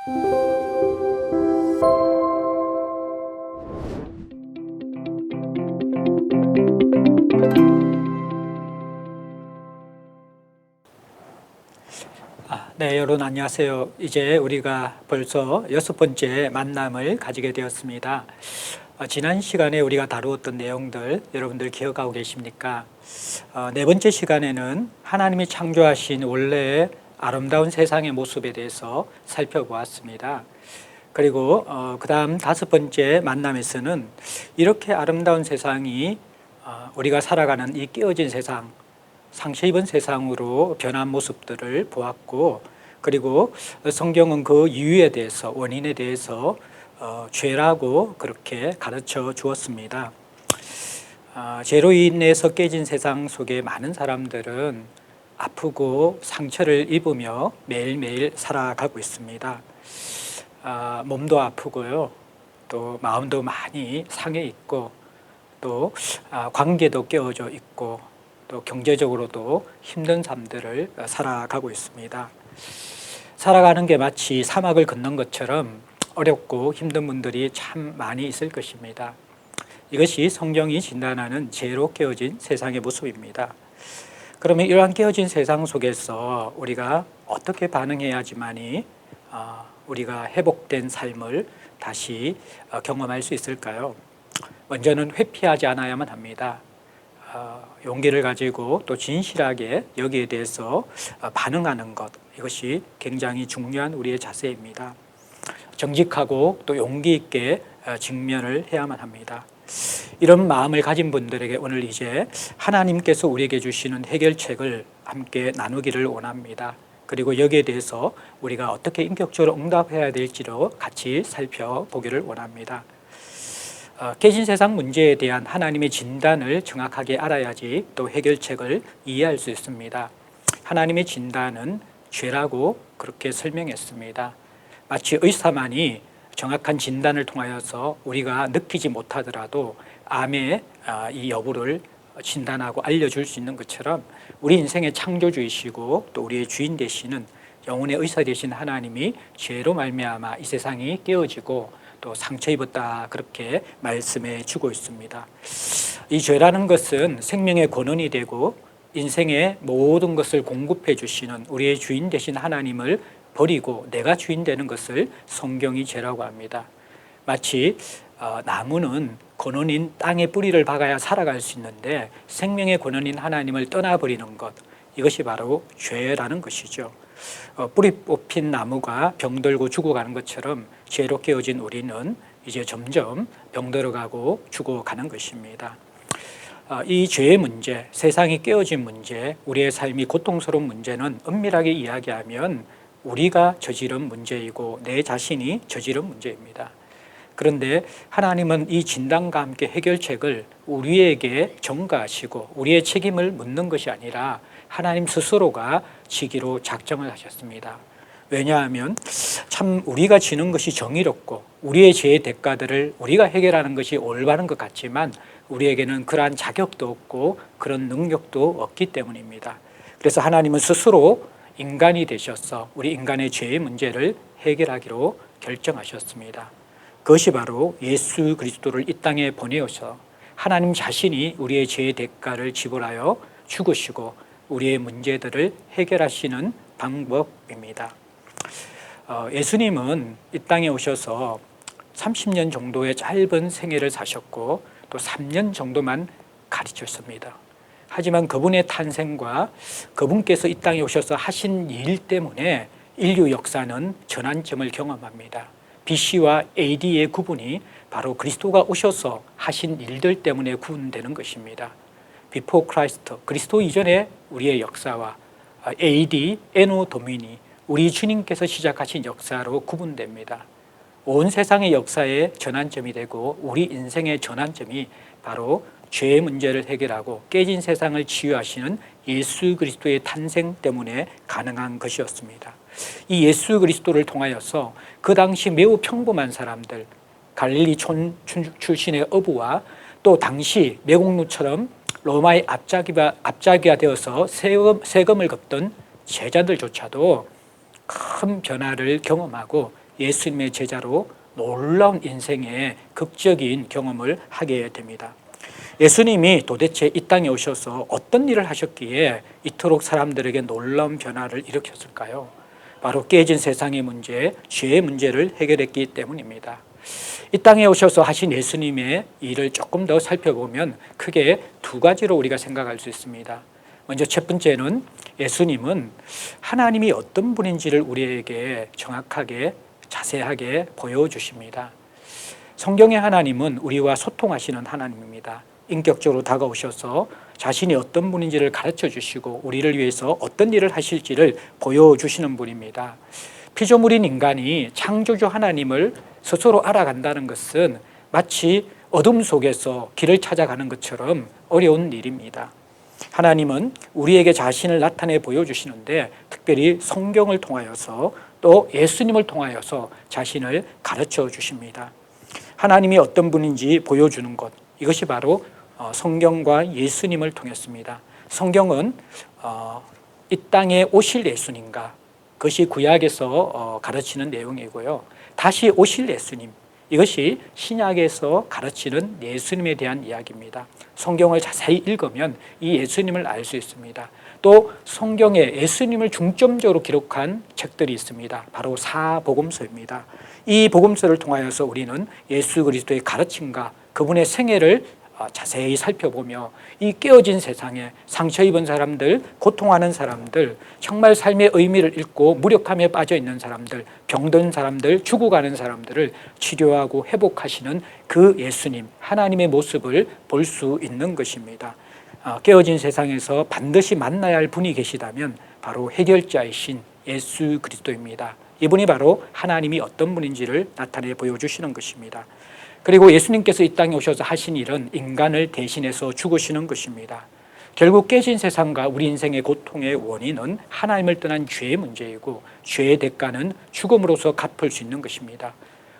네, 여러분 안녕하세요. 이제 우리가 벌써 6번째 만남을 가지게 되었습니다. 지난 시간에 우리가 다루었던 내용들 여러분들 기억하고 계십니까? 4번째 시간에는 하나님이 창조하신 원래의 아름다운 세상의 모습에 대해서 살펴보았습니다. 그리고 그 다음 5번째 만남에서는 이렇게 아름다운 세상이 우리가 살아가는 이 깨어진 세상, 상처 입은 세상으로 변한 모습들을 보았고, 그리고 성경은 그 이유에 대해서, 원인에 대해서 죄라고 그렇게 가르쳐 주었습니다. 죄로 인해서 깨진 세상 속에 많은 사람들은 아프고 상처를 입으며 매일매일 살아가고 있습니다. 몸도 아프고요, 또 마음도 많이 상해 있고, 또 관계도 깨어져 있고, 또 경제적으로도 힘든 삶들을 살아가고 있습니다. 살아가는 게 마치 사막을 걷는 것처럼 어렵고 힘든 분들이 참 많이 있을 것입니다. 이것이 성경이 진단하는 죄로 깨어진 세상의 모습입니다. 그러면 이러한 깨어진 세상 속에서 우리가 어떻게 반응해야지만이 우리가 회복된 삶을 다시 경험할 수 있을까요? 먼저는 회피하지 않아야만 합니다. 용기를 가지고 또 진실하게 여기에 대해서 반응하는 것, 이것이 굉장히 중요한 우리의 자세입니다. 정직하고 또 용기 있게 직면을 해야만 합니다. 이런 마음을 가진 분들에게 오늘 이제 하나님께서 우리에게 주시는 해결책을 함께 나누기를 원합니다. 그리고 여기에 대해서 우리가 어떻게 인격적으로 응답해야 될지로 같이 살펴보기를 원합니다. 깨진 세상 문제에 대한 하나님의 진단을 정확하게 알아야지 또 해결책을 이해할 수 있습니다. 하나님의 진단은 죄라고 그렇게 설명했습니다. 마치 의사만이 정확한 진단을 통하여서 우리가 느끼지 못하더라도 암의 이 여부를 진단하고 알려줄 수 있는 것처럼 우리 인생의 창조주이시고 또 우리의 주인 되시는 영혼의 의사 되신 하나님이 죄로 말미암아 이 세상이 깨어지고 또 상처 입었다 그렇게 말씀해 주고 있습니다. 이 죄라는 것은 생명의 근원이 되고 인생의 모든 것을 공급해 주시는 우리의 주인 되신 하나님을 버리고 내가 주인 되는 것을 성경이 죄라고 합니다. 마치 나무는 근원인 땅에 뿌리를 박아야 살아갈 수 있는데 생명의 근원인 하나님을 떠나버리는 것, 이것이 바로 죄라는 것이죠. 뿌리 뽑힌 나무가 병들고 죽어가는 것처럼 죄로 깨어진 우리는 이제 점점 병들어가고 죽어가는 것입니다. 이 죄의 문제, 세상이 깨어진 문제, 우리의 삶이 고통스러운 문제는 엄밀하게 이야기하면 우리가 저지른 문제이고 내 자신이 저지른 문제입니다. 그런데 하나님은 이 진단과 함께 해결책을 우리에게 전가하시고 우리의 책임을 묻는 것이 아니라 하나님 스스로가 지기로 작정을 하셨습니다. 왜냐하면 참 우리가 지는 것이 정의롭고 우리의 죄의 대가들을 우리가 해결하는 것이 올바른 것 같지만 우리에게는 그러한 자격도 없고 그런 능력도 없기 때문입니다. 그래서 하나님은 스스로 인간이 되셔서 우리 인간의 죄의 문제를 해결하기로 결정하셨습니다. 그것이 바로 예수 그리스도를 이 땅에 보내어서 하나님 자신이 우리의 죄의 대가를 지불하여 죽으시고 우리의 문제들을 해결하시는 방법입니다. 예수님은 이 땅에 오셔서 30년 정도의 짧은 생애를 사셨고 또 3년 정도만 가르쳤습니다. 하지만 그분의 탄생과 그분께서 이 땅에 오셔서 하신 일 때문에 인류 역사는 전환점을 경험합니다. BC와 AD의 구분이 바로 그리스도가 오셔서 하신 일들 때문에 구분되는 것입니다. Before Christ, 그리스도 이전의 우리의 역사와 AD, Anno Domini, 우리 주님께서 시작하신 역사로 구분됩니다. 온 세상의 역사의 전환점이 되고 우리 인생의 전환점이 바로 죄의 문제를 해결하고 깨진 세상을 치유하시는 예수 그리스도의 탄생 때문에 가능한 것이었습니다. 이 예수 그리스도를 통하여서 그 당시 매우 평범한 사람들, 갈릴리 촌 출신의 어부와 또 당시 매국노처럼 로마의 앞잡이가 되어서 세금을 걷던 제자들조차도 큰 변화를 경험하고 예수님의 제자로 놀라운 인생의 극적인 경험을 하게 됩니다. 예수님이 도대체 이 땅에 오셔서 어떤 일을 하셨기에 이토록 사람들에게 놀라운 변화를 일으켰을까요? 바로 깨진 세상의 문제, 죄의 문제를 해결했기 때문입니다. 이 땅에 오셔서 하신 예수님의 일을 조금 더 살펴보면 크게 두 가지로 우리가 생각할 수 있습니다. 먼저 첫 번째는 예수님은 하나님이 어떤 분인지를 우리에게 정확하게 자세하게 보여주십니다. 성경의 하나님은 우리와 소통하시는 하나님입니다. 인격적으로 다가오셔서 자신이 어떤 분인지를 가르쳐 주시고 우리를 위해서 어떤 일을 하실지를 보여주시는 분입니다. 피조물인 인간이 창조주 하나님을 스스로 알아간다는 것은 마치 어둠 속에서 길을 찾아가는 것처럼 어려운 일입니다. 하나님은 우리에게 자신을 나타내 보여주시는데 특별히 성경을 통하여서 또 예수님을 통하여서 자신을 가르쳐 주십니다. 하나님이 어떤 분인지 보여주는 것, 이것이 바로 성경과 예수님을 통했습니다. 성경은 이 땅에 오실 예수님과 그것이 구약에서 가르치는 내용이고요. 다시 오실 예수님, 이것이 신약에서 가르치는 예수님에 대한 이야기입니다. 성경을 자세히 읽으면 이 예수님을 알 수 있습니다. 또 성경에 예수님을 중점적으로 기록한 책들이 있습니다. 바로 사복음서입니다. 이 복음서를 통하여서 우리는 예수 그리스도의 가르침과 그분의 생애를 자세히 살펴보며 이 깨어진 세상에 상처 입은 사람들, 고통하는 사람들, 정말 삶의 의미를 잃고 무력함에 빠져 있는 사람들, 병든 사람들, 죽어가는 사람들을 치료하고 회복하시는 그 예수님, 하나님의 모습을 볼 수 있는 것입니다. 깨어진 세상에서 반드시 만나야 할 분이 계시다면 바로 해결자이신 예수 그리스도입니다. 이분이 바로 하나님이 어떤 분인지를 나타내 보여주시는 것입니다. 그리고 예수님께서 이 땅에 오셔서 하신 일은 인간을 대신해서 죽으시는 것입니다. 결국 깨진 세상과 우리 인생의 고통의 원인은 하나님을 떠난 죄의 문제이고 죄의 대가는 죽음으로서 갚을 수 있는 것입니다.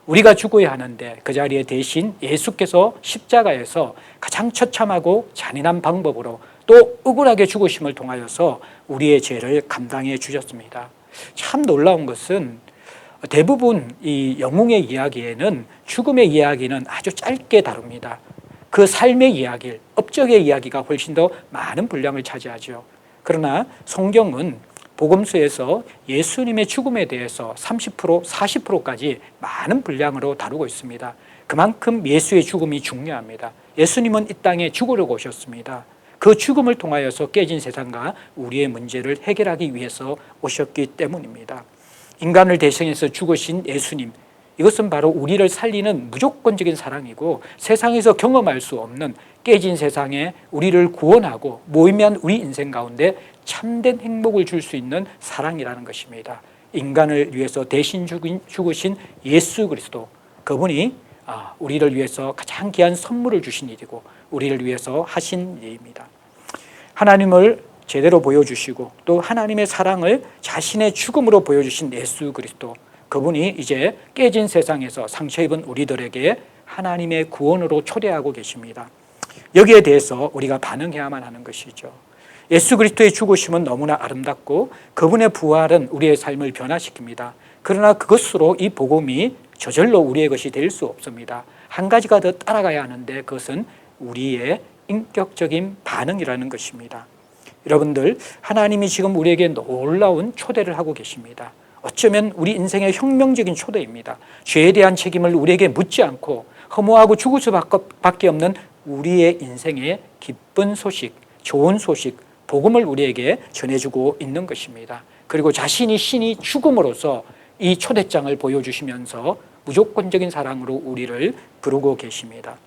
우리가 죽어야 하는데 그 자리에 대신 예수께서 십자가에서 가장 처참하고 잔인한 방법으로 또 억울하게 죽으심을 통하여서 우리의 죄를 감당해 주셨습니다. 참 놀라운 것은 대부분 이 영웅의 이야기에는 죽음의 이야기는 아주 짧게 다룹니다. 그 삶의 이야기, 업적의 이야기가 훨씬 더 많은 분량을 차지하죠. 그러나 성경은 복음서에서 예수님의 죽음에 대해서 30%, 40%까지 많은 분량으로 다루고 있습니다. 그만큼 예수의 죽음이 중요합니다. 예수님은 이 땅에 죽으려고 오셨습니다. 그 죽음을 통하여서 깨진 세상과 우리의 문제를 해결하기 위해서 오셨기 때문입니다. 인간을 대신해서 죽으신 예수님, 이것은 바로 우리를 살리는 무조건적인 사랑이고 세상에서 경험할 수 없는 깨진 세상에 우리를 구원하고 모임한 우리 인생 가운데 참된 행복을 줄 수 있는 사랑이라는 것입니다. 인간을 위해서 대신 죽으신 예수 그리스도, 그분이 우리를 위해서 가장 귀한 선물을 주신 일이고 우리를 위해서 하신 일입니다. 하나님을 제대로 보여주시고 또 하나님의 사랑을 자신의 죽음으로 보여주신 예수 그리스도, 그분이 이제 깨진 세상에서 상처 입은 우리들에게 하나님의 구원으로 초대하고 계십니다. 여기에 대해서 우리가 반응해야만 하는 것이죠. 예수 그리스도의 죽으심은 너무나 아름답고 그분의 부활은 우리의 삶을 변화시킵니다. 그러나 그것으로 이 복음이 저절로 우리의 것이 될 수 없습니다. 한 가지가 더 따라가야 하는데 그것은 우리의 인격적인 반응이라는 것입니다. 여러분들, 하나님이 지금 우리에게 놀라운 초대를 하고 계십니다. 어쩌면 우리 인생의 혁명적인 초대입니다. 죄에 대한 책임을 우리에게 묻지 않고 허무하고 죽을 수밖에 없는 우리의 인생의 기쁜 소식, 좋은 소식, 복음을 우리에게 전해주고 있는 것입니다. 그리고 자신이 신이 죽음으로써 이 초대장을 보여주시면서 무조건적인 사랑으로 우리를 부르고 계십니다.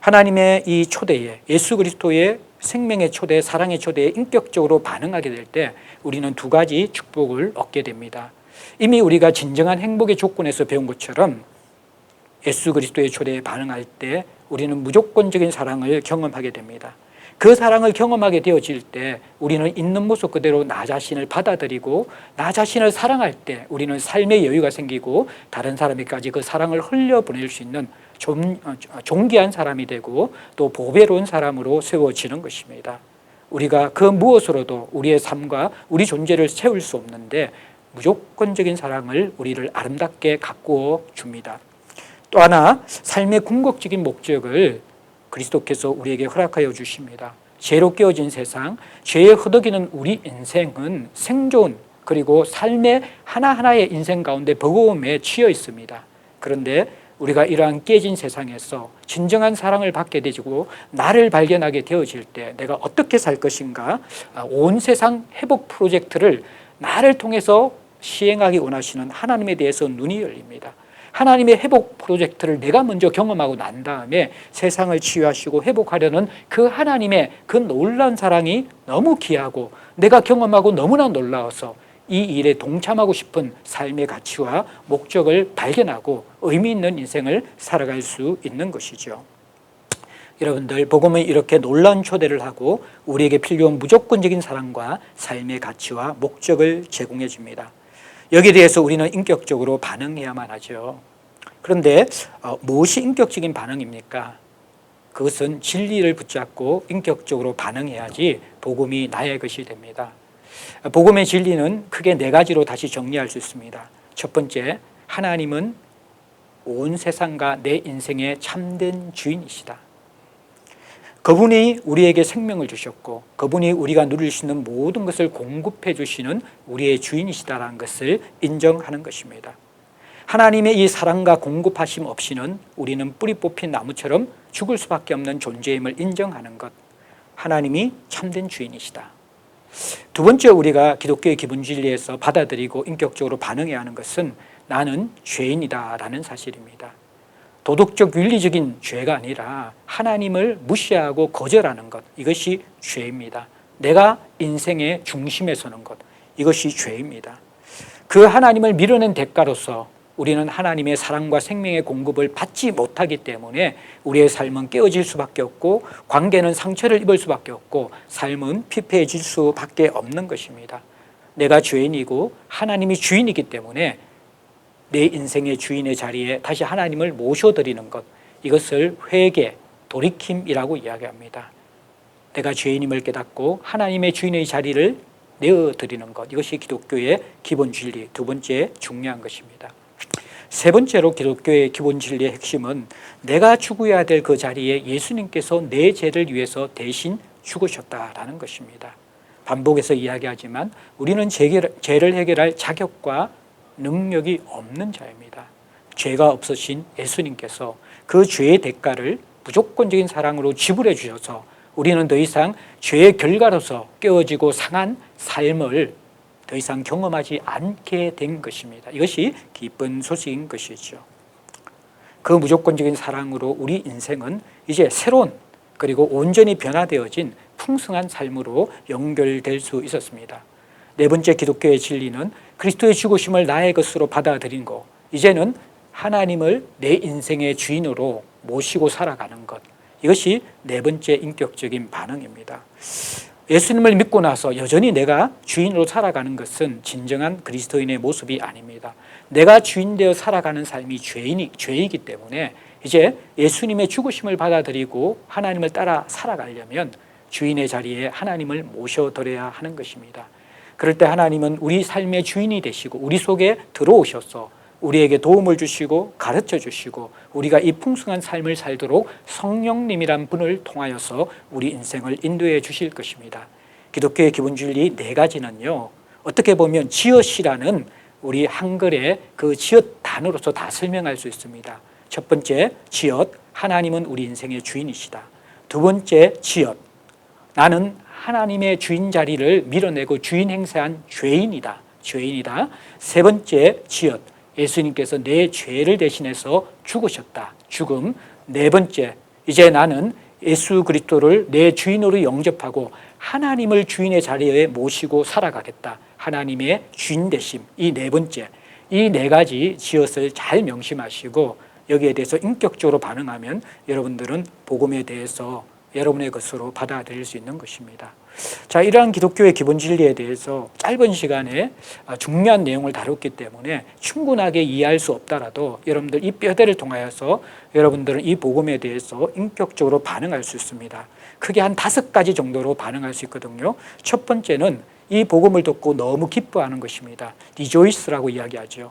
하나님의 이 초대에, 예수 그리스도의 생명의 초대, 사랑의 초대에 인격적으로 반응하게 될 때 우리는 두 가지 축복을 얻게 됩니다. 이미 우리가 진정한 행복의 조건에서 배운 것처럼 예수 그리스도의 초대에 반응할 때 우리는 무조건적인 사랑을 경험하게 됩니다. 그 사랑을 경험하게 되어질 때 우리는 있는 모습 그대로 나 자신을 받아들이고 나 자신을 사랑할 때 우리는 삶의 여유가 생기고 다른 사람에게까지 그 사랑을 흘려보낼 수 있는 존귀한 사람이 되고 또 보배로운 사람으로 세워지는 것입니다. 우리가 그 무엇으로도 우리의 삶과 우리 존재를 세울 수 없는데 무조건적인 사랑을 우리를 아름답게 가꾸어 줍니다. 또 하나, 삶의 궁극적인 목적을 그리스도께서 우리에게 허락하여 주십니다. 죄로 깨어진 세상, 죄에 허덕이는 우리 인생은 생존 그리고 삶의 하나하나의 인생 가운데 버거움에 치여 있습니다. 그런데 우리가 이러한 깨진 세상에서 진정한 사랑을 받게 되고 나를 발견하게 되어질 때 내가 어떻게 살 것인가, 온 세상 회복 프로젝트를 나를 통해서 시행하기 원하시는 하나님에 대해서 눈이 열립니다. 하나님의 회복 프로젝트를 내가 먼저 경험하고 난 다음에 세상을 치유하시고 회복하려는 그 하나님의 그 놀라운 사랑이 너무 귀하고 내가 경험하고 너무나 놀라워서 이 일에 동참하고 싶은 삶의 가치와 목적을 발견하고 의미 있는 인생을 살아갈 수 있는 것이죠. 여러분들, 복음은 이렇게 놀라운 초대를 하고 우리에게 필요한 무조건적인 사랑과 삶의 가치와 목적을 제공해 줍니다. 여기에 대해서 우리는 인격적으로 반응해야만 하죠. 그런데 무엇이 인격적인 반응입니까? 그것은 진리를 붙잡고 인격적으로 반응해야지 복음이 나의 것이 됩니다. 복음의 진리는 크게 네 가지로 다시 정리할 수 있습니다. 첫 번째, 하나님은 온 세상과 내 인생의 참된 주인이시다. 그분이 우리에게 생명을 주셨고 그분이 우리가 누릴 수 있는 모든 것을 공급해 주시는 우리의 주인이시다라는 것을 인정하는 것입니다. 하나님의 이 사랑과 공급하심 없이는 우리는 뿌리 뽑힌 나무처럼 죽을 수밖에 없는 존재임을 인정하는 것. 하나님이 참된 주인이시다. 두 번째, 우리가 기독교의 기본 진리에서 받아들이고 인격적으로 반응해야 하는 것은 나는 죄인이다라는 사실입니다. 도덕적 윤리적인 죄가 아니라 하나님을 무시하고 거절하는 것, 이것이 죄입니다. 내가 인생의 중심에 서는 것, 이것이 죄입니다. 그 하나님을 밀어낸 대가로서 우리는 하나님의 사랑과 생명의 공급을 받지 못하기 때문에 우리의 삶은 깨어질 수밖에 없고 관계는 상처를 입을 수밖에 없고 삶은 피폐해질 수밖에 없는 것입니다. 내가 죄인이고 하나님이 주인이기 때문에 내 인생의 주인의 자리에 다시 하나님을 모셔드리는 것, 이것을 회개, 돌이킴이라고 이야기합니다. 내가 죄인임을 깨닫고 하나님의 주인의 자리를 내어드리는 것, 이것이 기독교의 기본 진리, 두 번째 중요한 것입니다. 세 번째로 기독교의 기본 진리의 핵심은 내가 죽어야 될 그 자리에 예수님께서 내 죄를 위해서 대신 죽으셨다라는 것입니다. 반복해서 이야기하지만 우리는 죄를 해결할 자격과 능력이 없는 자입니다. 죄가 없으신 예수님께서 그 죄의 대가를 무조건적인 사랑으로 지불해 주셔서 우리는 더 이상 죄의 결과로서 깨어지고 상한 삶을 더 이상 경험하지 않게 된 것입니다. 이것이 기쁜 소식인 것이죠. 그 무조건적인 사랑으로 우리 인생은 이제 새로운 그리고 온전히 변화되어진 풍성한 삶으로 연결될 수 있었습니다. 네 번째, 기독교의 진리는 그리스도의 죽으심을 나의 것으로 받아들인 것, 이제는 하나님을 내 인생의 주인으로 모시고 살아가는 것, 이것이 네 번째 인격적인 반응입니다. 예수님을 믿고 나서 여전히 내가 주인으로 살아가는 것은 진정한 그리스도인의 모습이 아닙니다. 내가 주인 되어 살아가는 삶이 죄이기 때문에 이제 예수님의 죽으심을 받아들이고 하나님을 따라 살아가려면 주인의 자리에 하나님을 모셔드려야 하는 것입니다. 그럴 때 하나님은 우리 삶의 주인이 되시고 우리 속에 들어오셔서 우리에게 도움을 주시고 가르쳐 주시고 우리가 이 풍성한 삶을 살도록 성령님이란 분을 통하여서 우리 인생을 인도해 주실 것입니다. 기독교의 기본 진리 네 가지는요, 어떻게 보면 지엇이라는 우리 한글의 그 지엇 단어로서 다 설명할 수 있습니다. 첫 번째, 지엇, 하나님은 우리 인생의 주인이시다. 두 번째, 지엇, 나는 하나님의 주인 자리를 밀어내고 주인 행세한 죄인이다. 세 번째, 지엇, 예수님께서 내 죄를 대신해서 죽으셨다. 죽음. 네 번째, 이제 나는 예수 그리스도를 내 주인으로 영접하고 하나님을 주인의 자리에 모시고 살아가겠다. 하나님의 주인 되심. 이 네 번째, 이 네 가지 지엇을 잘 명심하시고 여기에 대해서 인격적으로 반응하면 여러분들은 복음에 대해서 여러분의 것으로 받아들일 수 있는 것입니다. 자, 이러한 기독교의 기본 진리에 대해서 짧은 시간에 중요한 내용을 다뤘기 때문에 충분하게 이해할 수 없더라도 여러분들 이 뼈대를 통하여서 여러분들은 이 복음에 대해서 인격적으로 반응할 수 있습니다. 크게 한 5가지 정도로 반응할 수 있거든요. 첫 번째는 이 복음을 듣고 너무 기뻐하는 것입니다. 리조이스라고 이야기하죠.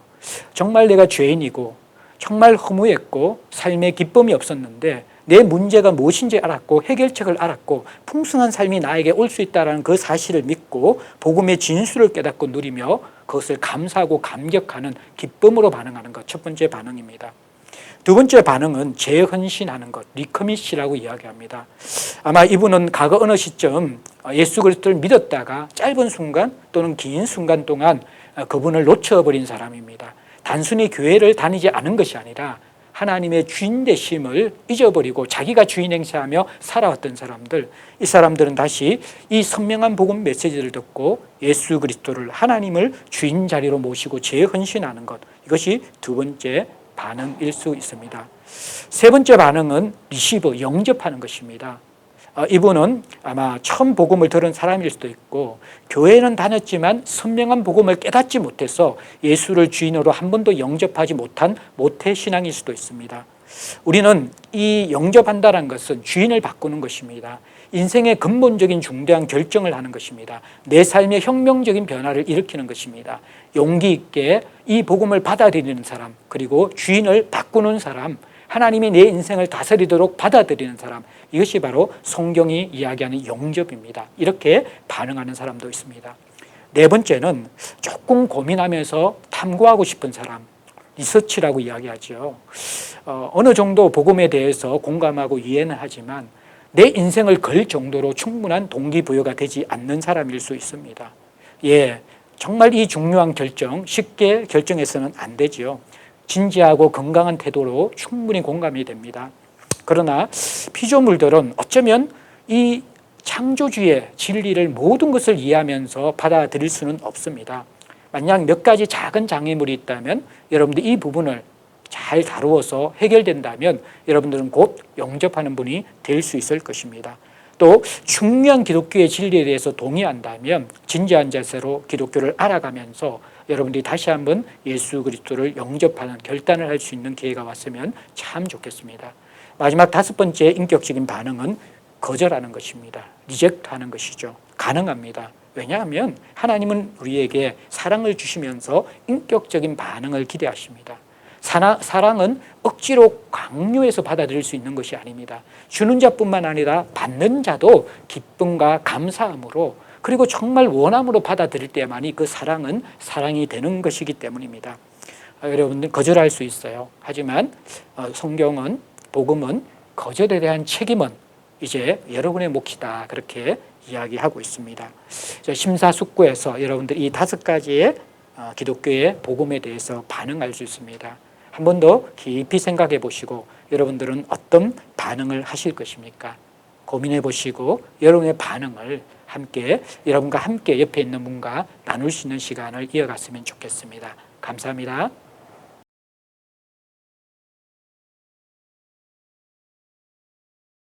정말 내가 죄인이고 정말 허무했고 삶에 기쁨이 없었는데 내 문제가 무엇인지 알았고 해결책을 알았고 풍성한 삶이 나에게 올 수 있다는 그 사실을 믿고 복음의 진수를 깨닫고 누리며 그것을 감사하고 감격하는 기쁨으로 반응하는 것, 첫 번째 반응입니다. 두 번째 반응은 재헌신하는 것, 리커미시라고 이야기합니다. 아마 이분은 과거 어느 시점 예수 그리스도를 믿었다가 짧은 순간 또는 긴 순간 동안 그분을 놓쳐버린 사람입니다. 단순히 교회를 다니지 않은 것이 아니라 하나님의 주인 되심을 잊어버리고 자기가 주인 행세하며 살아왔던 사람들, 이 사람들은 다시 이 선명한 복음 메시지를 듣고 예수 그리스도를 하나님을 주인 자리로 모시고 재헌신하는 것, 이것이 두 번째 반응일 수 있습니다. 세 번째 반응은 리시브, 영접하는 것입니다. 이분은 아마 처음 복음을 들은 사람일 수도 있고 교회는 다녔지만 선명한 복음을 깨닫지 못해서 예수를 주인으로 한 번도 영접하지 못한 모태신앙일 수도 있습니다. 우리는 이 영접한다는 것은 주인을 바꾸는 것입니다. 인생의 근본적인 중대한 결정을 하는 것입니다. 내 삶의 혁명적인 변화를 일으키는 것입니다. 용기 있게 이 복음을 받아들이는 사람, 그리고 주인을 바꾸는 사람, 하나님이 내 인생을 다스리도록 받아들이는 사람, 이것이 바로 성경이 이야기하는 영접입니다. 이렇게 반응하는 사람도 있습니다. 네 번째는 조금 고민하면서 탐구하고 싶은 사람, 리서치라고 이야기하죠. 어느 정도 복음에 대해서 공감하고 이해는 하지만 내 인생을 걸 정도로 충분한 동기부여가 되지 않는 사람일 수 있습니다. 정말 이 중요한 결정 쉽게 결정해서는 안 되죠. 진지하고 건강한 태도로 충분히 공감이 됩니다. 그러나 피조물들은 어쩌면 이 창조주의 진리를 모든 것을 이해하면서 받아들일 수는 없습니다. 만약 몇 가지 작은 장애물이 있다면 여러분들 이 부분을 잘 다루어서 해결된다면 여러분들은 곧 영접하는 분이 될 수 있을 것입니다. 또 중요한 기독교의 진리에 대해서 동의한다면 진지한 자세로 기독교를 알아가면서 여러분들이 다시 한번 예수 그리스도를 영접하는 결단을 할 수 있는 기회가 왔으면 참 좋겠습니다. 마지막 다섯 번째 인격적인 반응은 거절하는 것입니다. 리젝트하는 것이죠. 가능합니다. 왜냐하면 하나님은 우리에게 사랑을 주시면서 인격적인 반응을 기대하십니다. 사랑은 억지로 강요해서 받아들일 수 있는 것이 아닙니다. 주는 자뿐만 아니라 받는 자도 기쁨과 감사함으로, 그리고 정말 원함으로 받아들일 때만이 그 사랑은 사랑이 되는 것이기 때문입니다. 여러분들 거절할 수 있어요. 하지만 성경은, 복음은 거절에 대한 책임은 이제 여러분의 몫이다, 그렇게 이야기하고 있습니다. 심사숙고해서 여러분들 이 다섯 가지의 기독교의 복음에 대해서 반응할 수 있습니다. 한 번 더 깊이 생각해 보시고 여러분들은 어떤 반응을 하실 것입니까? 고민해 보시고 여러분의 반응을 여러분과 함께 옆에 있는 분과 나눌 수 있는 시간을 이어갔으면 좋겠습니다. 감사합니다.